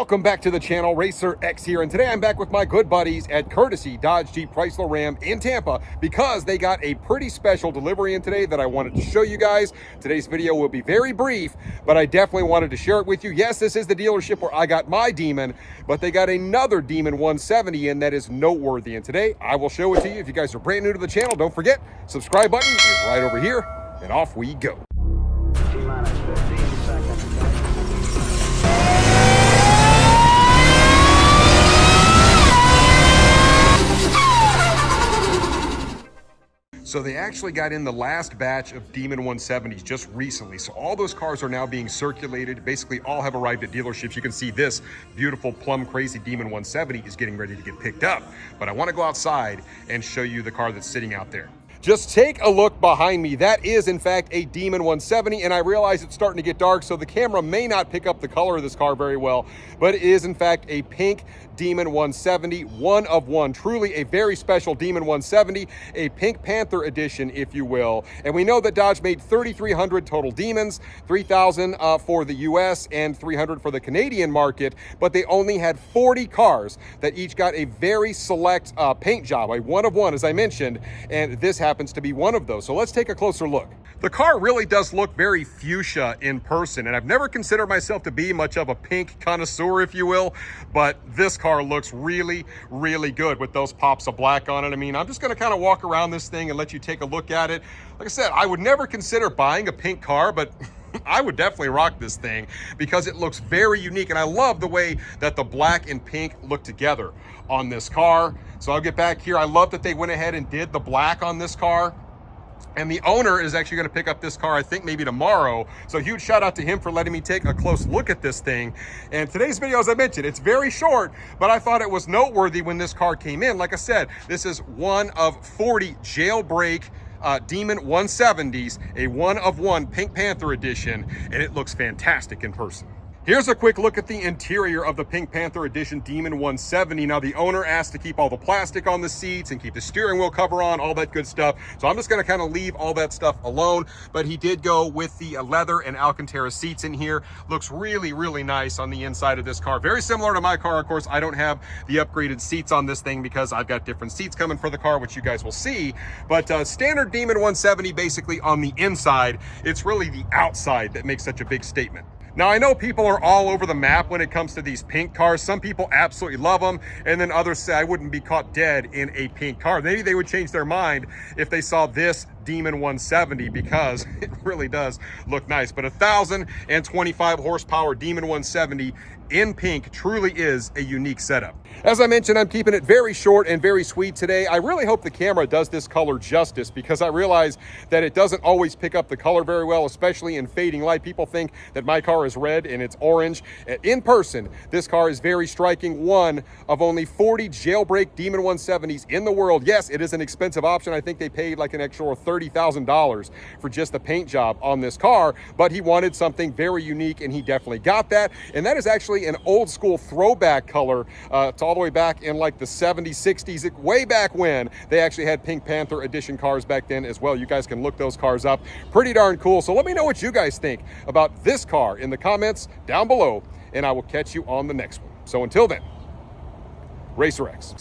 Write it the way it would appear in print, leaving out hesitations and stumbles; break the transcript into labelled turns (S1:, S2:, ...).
S1: Welcome back to the channel, Racer X here, and today I'm back with my good buddies at Courtesy Dodge Jeep Chrysler Ram in Tampa because they got a pretty special delivery in today that I wanted to show you guys. Today's video will be very brief, but I definitely wanted to share it with you. Yes, this is the dealership where I got my Demon, but they got another Demon 170 in that is noteworthy, and today I will show it to you. If you guys are brand new to the channel, don't forget, subscribe button is right over here, and off we go.
S2: T-minus 15 seconds.
S1: So they actually got in the last batch of Demon 170s just recently. So all those cars are now being circulated. Basically all have arrived at dealerships. You can see this beautiful plum crazy Demon 170 is getting ready to get picked up. But I want to go outside and show you the car that's sitting out there. Just take a look behind me. That is, in fact, a Demon 170, and I realize it's starting to get dark, so the camera may not pick up the color of this car very well, but it is, in fact, a pink Demon 170, one of one. Truly a very special Demon 170, a Pink Panther edition, if you will. And we know that Dodge made 3,300 total Demons, 3,000 for the US and 300 for the Canadian market, but they only had 40 cars that each got a very select paint job, a one of one, as I mentioned, and this happens to be one of those. So let's take a closer look. The car really does look very fuchsia in person, and I've never considered myself to be much of a pink connoisseur, if you will, but this car looks really, really good with those pops of black on it. I mean, I'm just gonna kind of walk around this thing and let you take a look at it. Like I said, I would never consider buying a pink car, but I would definitely rock this thing because it looks very unique, and I love the way that the black and pink look together on this car. So I'll get back here. I love that they went ahead and did the black on this car. And the owner is actually going to pick up this car, I think maybe tomorrow. So huge shout out to him for letting me take a close look at this thing. And today's video, as I mentioned, it's very short, but I thought it was noteworthy when this car came in. Like I said, this is one of 40 jailbreak Demon 170s, a one of one Pink Panther edition, and it looks fantastic in person. Here's a quick look at the interior of the Pink Panther Edition Demon 170. Now, the owner asked to keep all the plastic on the seats and keep the steering wheel cover on, all that good stuff. So I'm just gonna kind of leave all that stuff alone, but he did go with the leather and Alcantara seats in here. Looks really, really nice on the inside of this car. Very similar to my car. Of course, I don't have the upgraded seats on this thing because I've got different seats coming for the car, which you guys will see. But standard Demon 170, basically on the inside, it's really the outside that makes such a big statement. Now, I know people are all over the map when it comes to these pink cars. Some people absolutely love them, and then others say I wouldn't be caught dead in a pink car. Maybe they would change their mind if they saw this Demon 170 because it really does look nice. But 1,025 horsepower Demon 170 in pink truly is a unique setup. As I mentioned, I'm keeping it very short and very sweet today. I really hope the camera does this color justice because I realize that it doesn't always pick up the color very well, especially in fading light. People think that my car is red and it's orange. In person, this car is very striking. One of only 40 jailbreak Demon 170s in the world. Yes, it is an expensive option. I think they paid like an extra $30,000 for just the paint job on this car, but he wanted something very unique and he definitely got that. And that is actually an old school throwback color. It's all the way back in like the 70s, 60s, way back when they actually had Pink Panther edition cars back then as well. You guys can look those cars up. Pretty darn cool. So let me know what you guys think about this car in the comments down below, and I will catch you on the next one. So until then, Racer X.